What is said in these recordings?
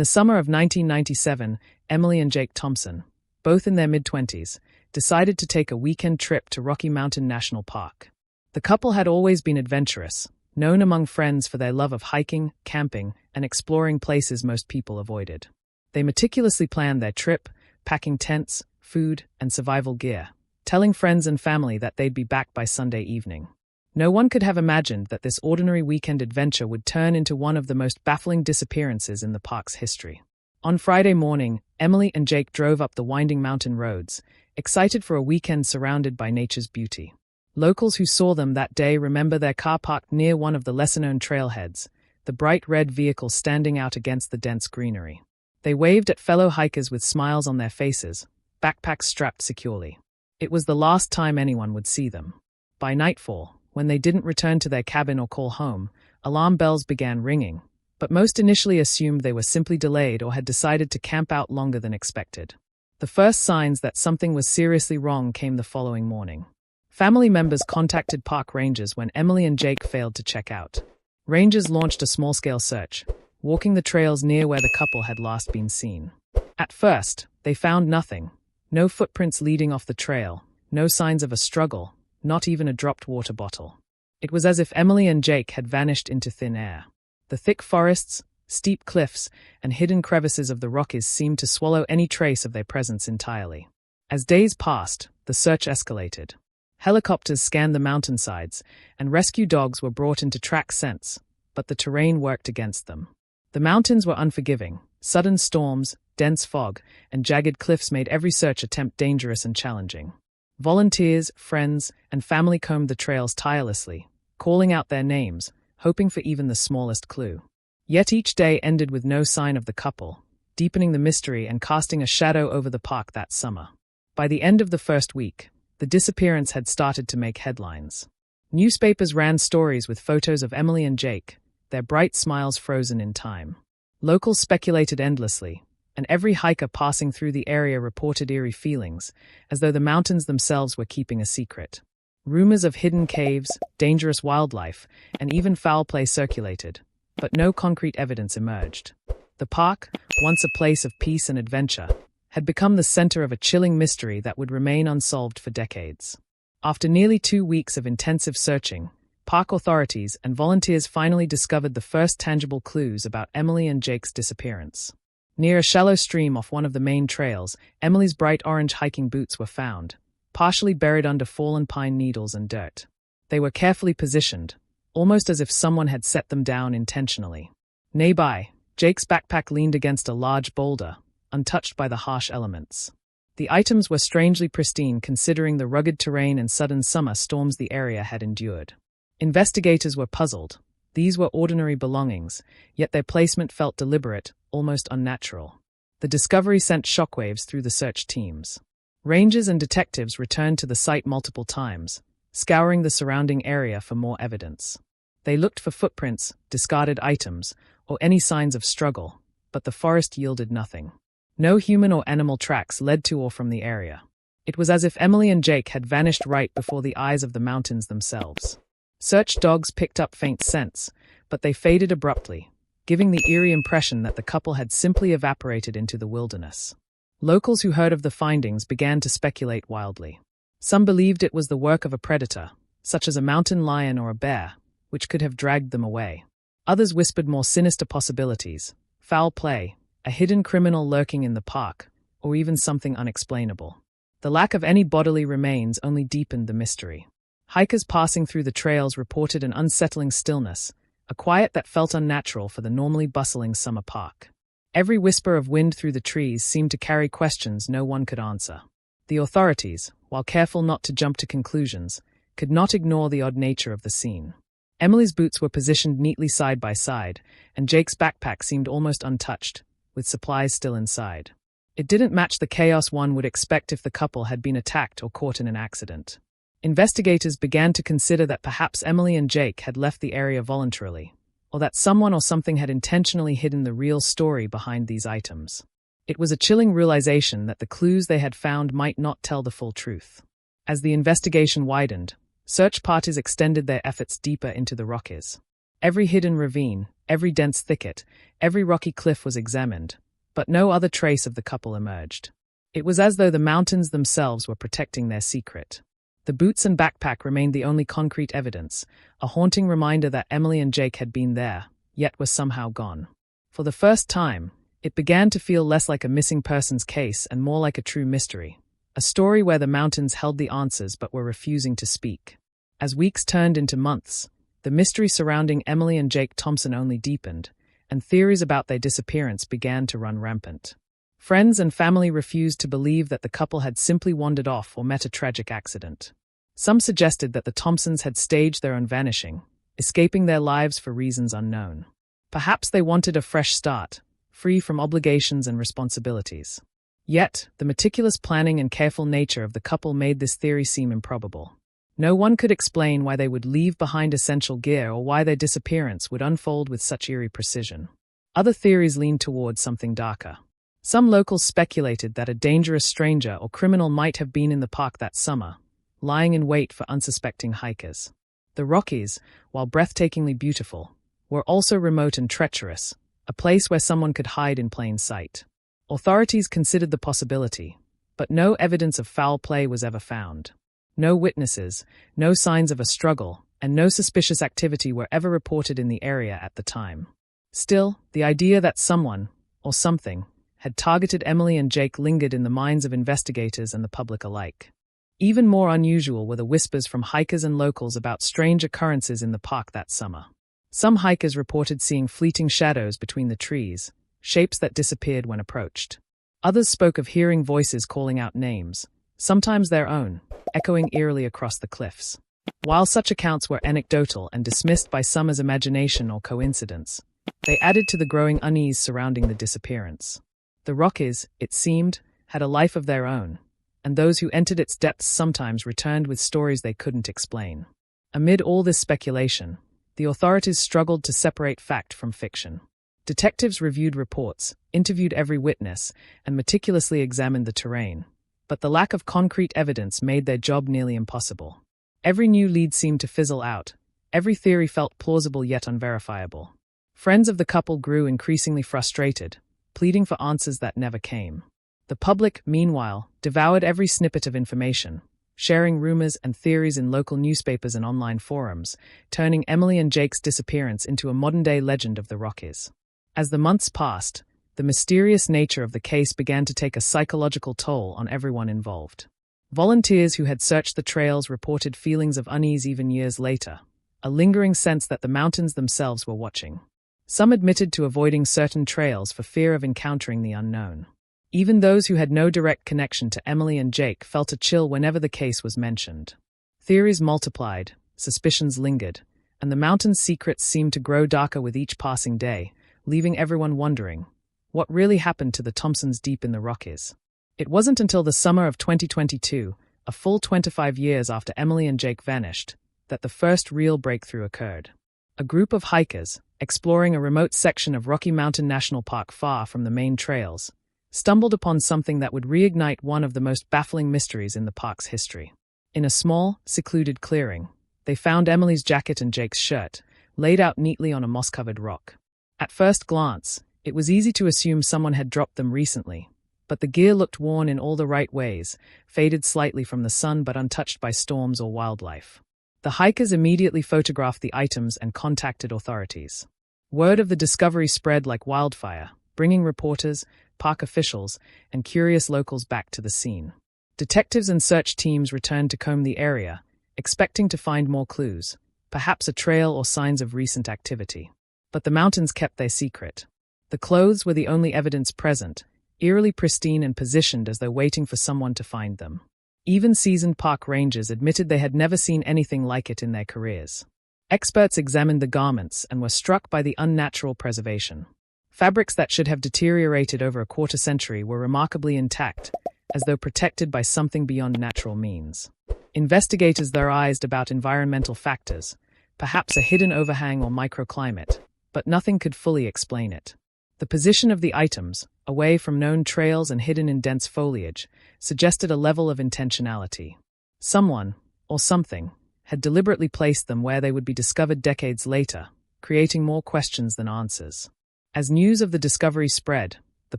the summer of 1997, Emily and Jake Thompson, both in their mid-20s, decided to take a weekend trip to Rocky Mountain National Park. The couple had always been adventurous, known among friends for their love of hiking, camping, and exploring places most people avoided. They meticulously planned their trip, packing tents, food, and survival gear, telling friends and family that they'd be back by Sunday evening. No one could have imagined that this ordinary weekend adventure would turn into one of the most baffling disappearances in the park's history. On Friday morning, Emily and Jake drove up the winding mountain roads, excited for a weekend surrounded by nature's beauty. Locals who saw them that day remember their car parked near one of the lesser-known trailheads, the bright red vehicle standing out against the dense greenery. They waved at fellow hikers with smiles on their faces, backpacks strapped securely. It was the last time anyone would see them. By nightfall, when they didn't return to their cabin or call home, alarm bells began ringing, but most initially assumed they were simply delayed or had decided to camp out longer than expected. The first signs that something was seriously wrong came the following morning. Family members contacted park rangers when Emily and Jake failed to check out. Rangers launched a small-scale search, walking the trails near where the couple had last been seen. At first, they found nothing. No footprints leading off the trail, no signs of a struggle, not even a dropped water bottle. It was as if Emily and Jake had vanished into thin air. The thick forests, steep cliffs, and hidden crevices of the Rockies seemed to swallow any trace of their presence entirely. As days passed, the search escalated. Helicopters scanned the mountainsides, and rescue dogs were brought in to track scents, but the terrain worked against them. The mountains were unforgiving. Sudden storms, dense fog, and jagged cliffs made every search attempt dangerous and challenging. Volunteers, friends, and family combed the trails tirelessly, calling out their names, hoping for even the smallest clue. Yet each day ended with no sign of the couple, deepening the mystery and casting a shadow over the park that summer. By the end of the first week, the disappearance had started to make headlines. Newspapers ran stories with photos of Emily and Jake, their bright smiles frozen in time. Locals speculated endlessly, and every hiker passing through the area reported eerie feelings, as though the mountains themselves were keeping a secret. Rumors of hidden caves, dangerous wildlife, and even foul play circulated, but no concrete evidence emerged. The park, once a place of peace and adventure, had become the center of a chilling mystery that would remain unsolved for decades. After nearly 2 weeks of intensive searching, park authorities and volunteers finally discovered the first tangible clues about Emily and Jake's disappearance. Near a shallow stream off one of the main trails, Emily's bright orange hiking boots were found, partially buried under fallen pine needles and dirt. They were carefully positioned, almost as if someone had set them down intentionally. Nearby, Jake's backpack leaned against a large boulder, untouched by the harsh elements. The items were strangely pristine considering the rugged terrain and sudden summer storms the area had endured. Investigators were puzzled. These were ordinary belongings, yet their placement felt deliberate, almost unnatural. The discovery sent shockwaves through the search teams. Rangers and detectives returned to the site multiple times, scouring the surrounding area for more evidence. They looked for footprints, discarded items, or any signs of struggle, but the forest yielded nothing. No human or animal tracks led to or from the area. It was as if Emily and Jake had vanished right before the eyes of the mountains themselves. Search dogs picked up faint scents, but they faded abruptly, giving the eerie impression that the couple had simply evaporated into the wilderness. Locals who heard of the findings began to speculate wildly. Some believed it was the work of a predator, such as a mountain lion or a bear, which could have dragged them away. Others whispered more sinister possibilities: foul play, a hidden criminal lurking in the park, or even something unexplainable. The lack of any bodily remains only deepened the mystery. Hikers passing through the trails reported an unsettling stillness, a quiet that felt unnatural for the normally bustling summer park. Every whisper of wind through the trees seemed to carry questions no one could answer. The authorities, while careful not to jump to conclusions, could not ignore the odd nature of the scene. Emily's boots were positioned neatly side by side, and Jake's backpack seemed almost untouched, with supplies still inside. It didn't match the chaos one would expect if the couple had been attacked or caught in an accident. Investigators began to consider that perhaps Emily and Jake had left the area voluntarily, or that someone or something had intentionally hidden the real story behind these items. It was a chilling realization that the clues they had found might not tell the full truth. As the investigation widened, search parties extended their efforts deeper into the Rockies. Every hidden ravine, every dense thicket, every rocky cliff was examined, but no other trace of the couple emerged. It was as though the mountains themselves were protecting their secret. The boots and backpack remained the only concrete evidence, a haunting reminder that Emily and Jake had been there, yet were somehow gone. For the first time, it began to feel less like a missing persons case and more like a true mystery, a story where the mountains held the answers but were refusing to speak. As weeks turned into months, the mystery surrounding Emily and Jake Thompson only deepened, and theories about their disappearance began to run rampant. Friends and family refused to believe that the couple had simply wandered off or met a tragic accident. Some suggested that the Thompsons had staged their own vanishing, escaping their lives for reasons unknown. Perhaps they wanted a fresh start, free from obligations and responsibilities. Yet, the meticulous planning and careful nature of the couple made this theory seem improbable. No one could explain why they would leave behind essential gear or why their disappearance would unfold with such eerie precision. Other theories leaned towards something darker. Some locals speculated that a dangerous stranger or criminal might have been in the park that summer, lying in wait for unsuspecting hikers. The Rockies, while breathtakingly beautiful, were also remote and treacherous, a place where someone could hide in plain sight. Authorities considered the possibility, but no evidence of foul play was ever found. No witnesses, no signs of a struggle, and no suspicious activity were ever reported in the area at the time. Still, the idea that someone, or something, had targeted Emily and Jake lingered in the minds of investigators and the public alike. Even more unusual were the whispers from hikers and locals about strange occurrences in the park that summer. Some hikers reported seeing fleeting shadows between the trees, shapes that disappeared when approached. Others spoke of hearing voices calling out names, sometimes their own, echoing eerily across the cliffs. While such accounts were anecdotal and dismissed by some as imagination or coincidence, they added to the growing unease surrounding the disappearance. The Rockies, it seemed, had a life of their own, and those who entered its depths sometimes returned with stories they couldn't explain. Amid all this speculation, the authorities struggled to separate fact from fiction. Detectives reviewed reports, interviewed every witness, and meticulously examined the terrain, but the lack of concrete evidence made their job nearly impossible. Every new lead seemed to fizzle out, every theory felt plausible yet unverifiable. Friends of the couple grew increasingly frustrated, pleading for answers that never came. The public, meanwhile, devoured every snippet of information, sharing rumors and theories in local newspapers and online forums, turning Emily and Jake's disappearance into a modern-day legend of the Rockies. As the months passed, the mysterious nature of the case began to take a psychological toll on everyone involved. Volunteers who had searched the trails reported feelings of unease even years later, a lingering sense that the mountains themselves were watching. Some admitted to avoiding certain trails for fear of encountering the unknown. Even those who had no direct connection to Emily and Jake felt a chill whenever the case was mentioned. Theories multiplied, suspicions lingered, and the mountain's secrets seemed to grow darker with each passing day, leaving everyone wondering, what really happened to the Thompsons deep in the Rockies? It wasn't until the summer of 2022, a full 25 years after Emily and Jake vanished, that the first real breakthrough occurred. A group of hikers, exploring a remote section of Rocky Mountain National Park far from the main trails, stumbled upon something that would reignite one of the most baffling mysteries in the park's history. In a small, secluded clearing, they found Emily's jacket and Jake's shirt, laid out neatly on a moss-covered rock. At first glance, it was easy to assume someone had dropped them recently, but the gear looked worn in all the right ways, faded slightly from the sun but untouched by storms or wildlife. The hikers immediately photographed the items and contacted authorities. Word of the discovery spread like wildfire, bringing reporters, park officials, and curious locals back to the scene. Detectives and search teams returned to comb the area, expecting to find more clues, perhaps a trail or signs of recent activity. But the mountains kept their secret. The clothes were the only evidence present, eerily pristine and positioned as though waiting for someone to find them. Even seasoned park rangers admitted they had never seen anything like it in their careers. Experts examined the garments and were struck by the unnatural preservation. Fabrics that should have deteriorated over a quarter century were remarkably intact, as though protected by something beyond natural means. Investigators theorized about environmental factors, perhaps a hidden overhang or microclimate, but nothing could fully explain it. The position of the items, away from known trails and hidden in dense foliage, suggested a level of intentionality. Someone, or something, had deliberately placed them where they would be discovered decades later, creating more questions than answers. As news of the discovery spread, the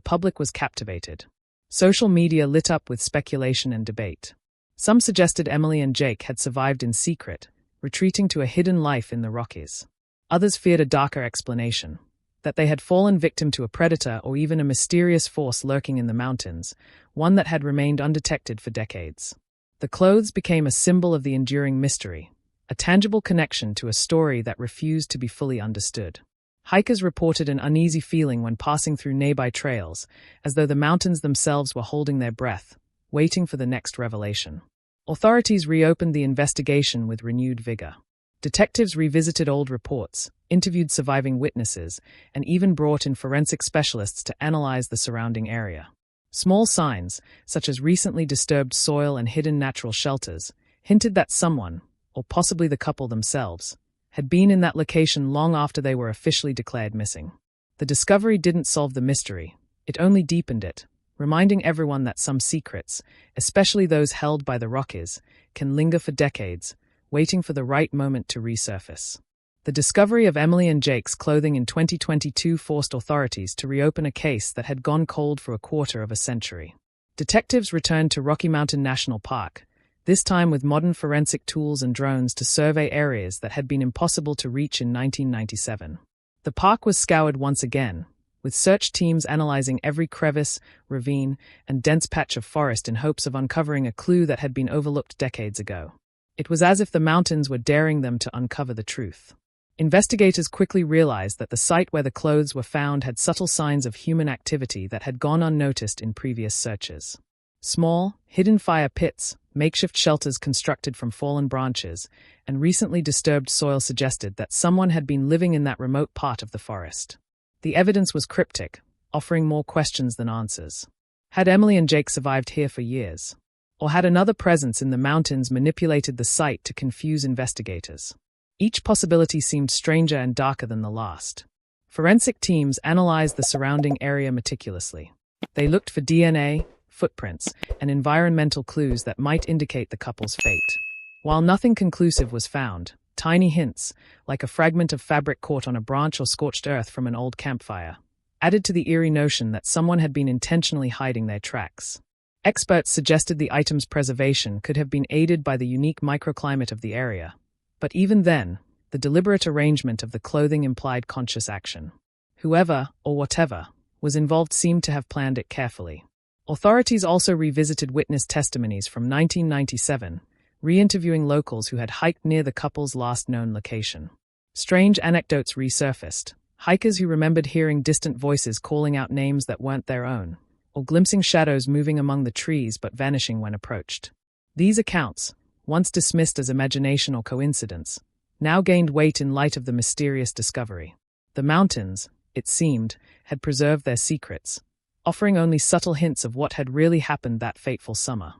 public was captivated. Social media lit up with speculation and debate. Some suggested Emily and Jake had survived in secret, retreating to a hidden life in the Rockies. Others feared a darker explanation, that they had fallen victim to a predator or even a mysterious force lurking in the mountains, one that had remained undetected for decades. The clothes became a symbol of the enduring mystery, a tangible connection to a story that refused to be fully understood. Hikers reported an uneasy feeling when passing through nearby trails, as though the mountains themselves were holding their breath, waiting for the next revelation. Authorities reopened the investigation with renewed vigor. Detectives revisited old reports, interviewed surviving witnesses, and even brought in forensic specialists to analyze the surrounding area. Small signs, such as recently disturbed soil and hidden natural shelters, hinted that someone, or possibly the couple themselves, had been in that location long after they were officially declared missing. The discovery didn't solve the mystery, it only deepened it, reminding everyone that some secrets, especially those held by the Rockies, can linger for decades, waiting for the right moment to resurface. The discovery of Emily and Jake's clothing in 2022 forced authorities to reopen a case that had gone cold for a quarter of a century. Detectives returned to Rocky Mountain National Park, this time with modern forensic tools and drones to survey areas that had been impossible to reach in 1997. The park was scoured once again, with search teams analyzing every crevice, ravine, and dense patch of forest in hopes of uncovering a clue that had been overlooked decades ago. It was as if the mountains were daring them to uncover the truth. Investigators quickly realized that the site where the clothes were found had subtle signs of human activity that had gone unnoticed in previous searches. Small, hidden fire pits, makeshift shelters constructed from fallen branches, and recently disturbed soil suggested that someone had been living in that remote part of the forest. The evidence was cryptic, offering more questions than answers. Had Emily and Jake survived here for years? Or had another presence in the mountains manipulated the site to confuse investigators? Each possibility seemed stranger and darker than the last. Forensic teams analyzed the surrounding area meticulously. They looked for DNA, footprints, and environmental clues that might indicate the couple's fate. While nothing conclusive was found, tiny hints, like a fragment of fabric caught on a branch or scorched earth from an old campfire, added to the eerie notion that someone had been intentionally hiding their tracks. Experts suggested the item's preservation could have been aided by the unique microclimate of the area, but even then, the deliberate arrangement of the clothing implied conscious action. Whoever, or whatever, was involved seemed to have planned it carefully. Authorities also revisited witness testimonies from 1997, re-interviewing locals who had hiked near the couple's last known location. Strange anecdotes resurfaced, hikers who remembered hearing distant voices calling out names that weren't their own, or glimpsing shadows moving among the trees but vanishing when approached. These accounts, once dismissed as imagination or coincidence, now gained weight in light of the mysterious discovery. The mountains, it seemed, had preserved their secrets, offering only subtle hints of what had really happened that fateful summer.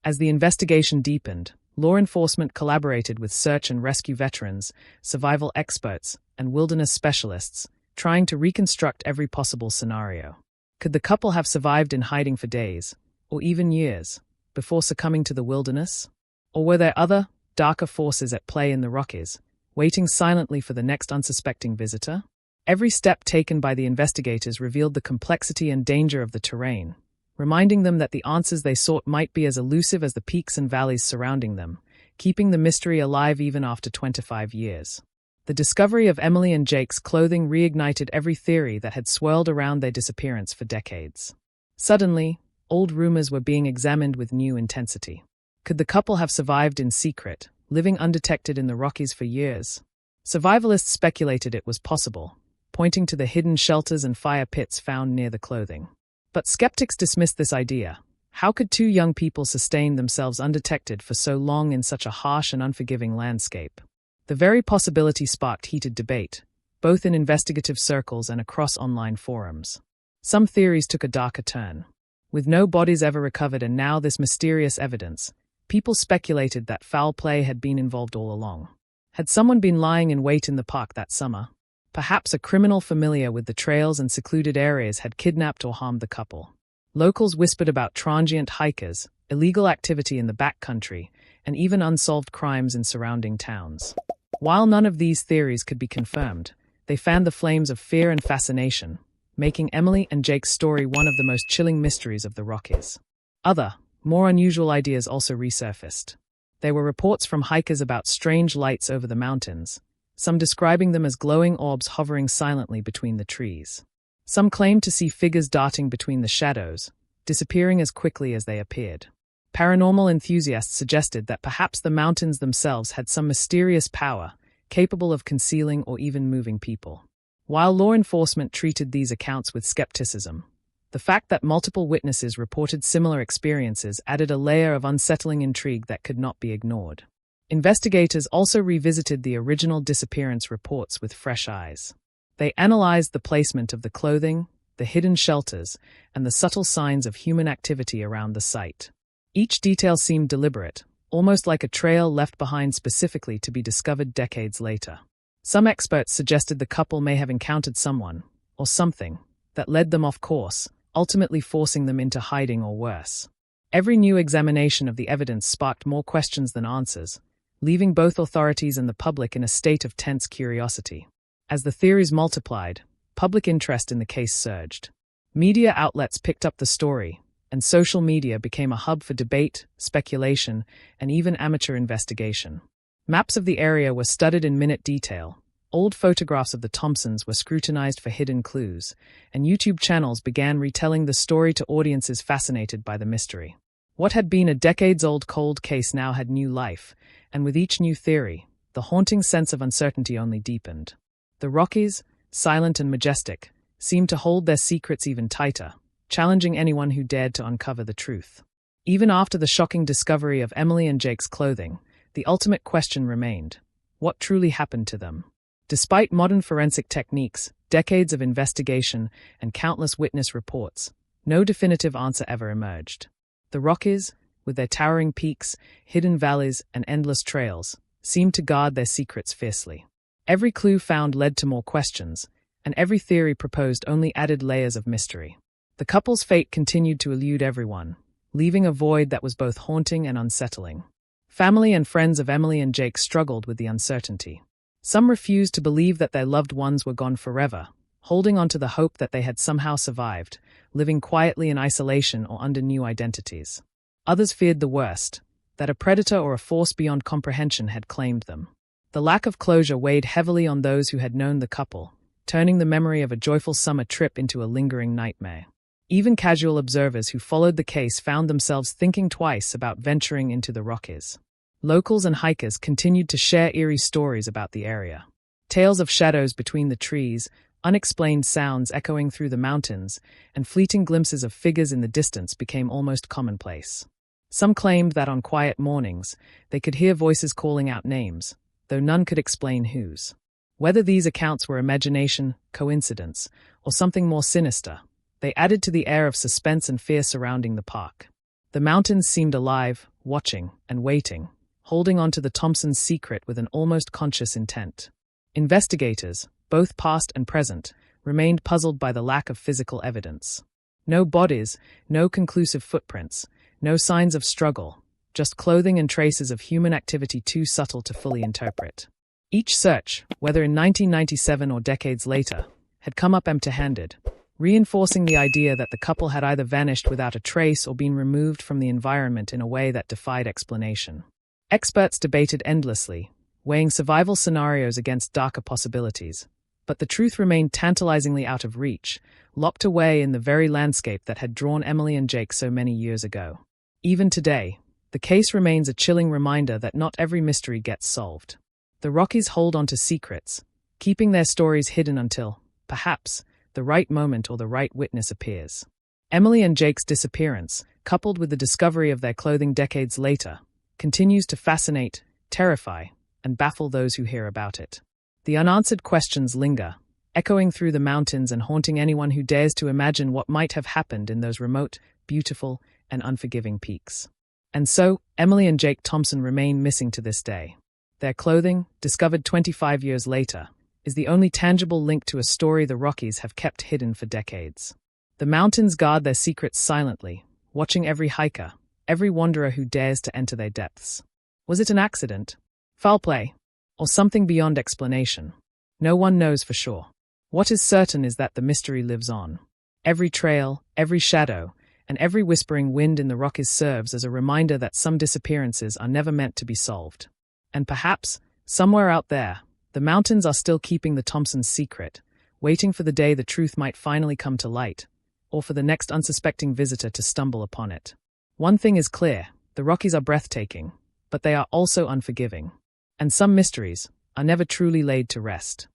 As the investigation deepened, law enforcement collaborated with search and rescue veterans, survival experts, and wilderness specialists, trying to reconstruct every possible scenario. Could the couple have survived in hiding for days, or even years, before succumbing to the wilderness? Or were there other, darker forces at play in the Rockies, waiting silently for the next unsuspecting visitor? Every step taken by the investigators revealed the complexity and danger of the terrain, reminding them that the answers they sought might be as elusive as the peaks and valleys surrounding them, keeping the mystery alive even after 25 years. The discovery of Emily and Jake's clothing reignited every theory that had swirled around their disappearance for decades. Suddenly, old rumors were being examined with new intensity. Could the couple have survived in secret, living undetected in the Rockies for years? Survivalists speculated it was possible, pointing to the hidden shelters and fire pits found near the clothing. But skeptics dismissed this idea. How could two young people sustain themselves undetected for so long in such a harsh and unforgiving landscape? The very possibility sparked heated debate, both in investigative circles and across online forums. Some theories took a darker turn. With no bodies ever recovered and now this mysterious evidence, people speculated that foul play had been involved all along. Had someone been lying in wait in the park that summer? Perhaps a criminal familiar with the trails and secluded areas had kidnapped or harmed the couple. Locals whispered about transient hikers, illegal activity in the backcountry, and even unsolved crimes in surrounding towns. While none of these theories could be confirmed, They fanned the flames of fear and fascination, making Emily and Jake's story one of the most chilling mysteries of the Rockies. Other, more unusual ideas also resurfaced. There were reports from hikers about strange lights over the mountains, some describing them as glowing orbs hovering silently between the trees. Some claimed to see figures darting between the shadows, disappearing as quickly as they appeared. Paranormal enthusiasts suggested that perhaps the mountains themselves had some mysterious power, capable of concealing or even moving people. While law enforcement treated these accounts with skepticism, the fact that multiple witnesses reported similar experiences added a layer of unsettling intrigue that could not be ignored. Investigators also revisited the original disappearance reports with fresh eyes. They analyzed the placement of the clothing, the hidden shelters, and the subtle signs of human activity around the site. Each detail seemed deliberate, almost like a trail left behind specifically to be discovered decades later. Some experts suggested the couple may have encountered someone, or something, that led them off course, ultimately forcing them into hiding or worse. Every new examination of the evidence sparked more questions than answers, leaving both authorities and the public in a state of tense curiosity. As the theories multiplied, public interest in the case surged. Media outlets picked up the story, and social media became a hub for debate, speculation, and even amateur investigation. Maps of the area were studied in minute detail, old photographs of the Thompsons were scrutinized for hidden clues, and YouTube channels began retelling the story to audiences fascinated by the mystery. What had been a decades-old cold case now had new life, and with each new theory, the haunting sense of uncertainty only deepened. The Rockies, silent and majestic, seemed to hold their secrets even tighter, challenging anyone who dared to uncover the truth. Even after the shocking discovery of Emily and Jake's clothing, the ultimate question remained: what truly happened to them? Despite modern forensic techniques, decades of investigation, and countless witness reports, no definitive answer ever emerged. The Rockies, with their towering peaks, hidden valleys, and endless trails, seemed to guard their secrets fiercely. Every clue found led to more questions, and every theory proposed only added layers of mystery. The couple's fate continued to elude everyone, leaving a void that was both haunting and unsettling. Family and friends of Emily and Jake struggled with the uncertainty. Some refused to believe that their loved ones were gone forever, holding on to the hope that they had somehow survived, living quietly in isolation or under new identities. Others feared the worst, that a predator or a force beyond comprehension had claimed them. The lack of closure weighed heavily on those who had known the couple, turning the memory of a joyful summer trip into a lingering nightmare. Even casual observers who followed the case found themselves thinking twice about venturing into the Rockies. Locals and hikers continued to share eerie stories about the area. Tales of shadows between the trees, unexplained sounds echoing through the mountains, and fleeting glimpses of figures in the distance became almost commonplace. Some claimed that on quiet mornings, they could hear voices calling out names, though none could explain whose. Whether these accounts were imagination, coincidence, or something more sinister, they added to the air of suspense and fear surrounding the park. The mountains seemed alive, watching, and waiting, holding on to the Thompsons' secret with an almost conscious intent. Investigators, both past and present, remained puzzled by the lack of physical evidence. No bodies, no conclusive footprints, no signs of struggle, just clothing and traces of human activity too subtle to fully interpret. Each search, whether in 1997 or decades later, had come up empty-handed, reinforcing the idea that the couple had either vanished without a trace or been removed from the environment in a way that defied explanation. Experts debated endlessly, weighing survival scenarios against darker possibilities, but the truth remained tantalizingly out of reach, locked away in the very landscape that had drawn Emily and Jake so many years ago. Even today, the case remains a chilling reminder that not every mystery gets solved. The Rockies hold on to secrets, keeping their stories hidden until, perhaps, the right moment or the right witness appears. Emily and Jake's disappearance, coupled with the discovery of their clothing decades later, continues to fascinate, terrify, and baffle those who hear about it. The unanswered questions linger, echoing through the mountains and haunting anyone who dares to imagine what might have happened in those remote, beautiful, and unforgiving peaks. And so, Emily and Jake Thompson remain missing to this day. Their clothing, discovered 25 years later, is the only tangible link to a story the Rockies have kept hidden for decades. The mountains guard their secrets silently, watching every hiker, every wanderer who dares to enter their depths. Was it an accident, foul play, or something beyond explanation? No one knows for sure. What is certain is that the mystery lives on. Every trail, every shadow, and every whispering wind in the Rockies serves as a reminder that some disappearances are never meant to be solved. And perhaps, somewhere out there, the mountains are still keeping the Thompsons' secret, waiting for the day the truth might finally come to light, or for the next unsuspecting visitor to stumble upon it. One thing is clear, the Rockies are breathtaking, but they are also unforgiving. And some mysteries are never truly laid to rest.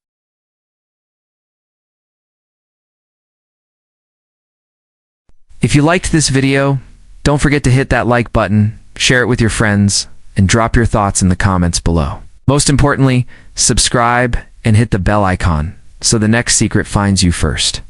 If you liked this video, don't forget to hit that like button, share it with your friends, and drop your thoughts in the comments below. Most importantly, subscribe and hit the bell icon so the next secret finds you first.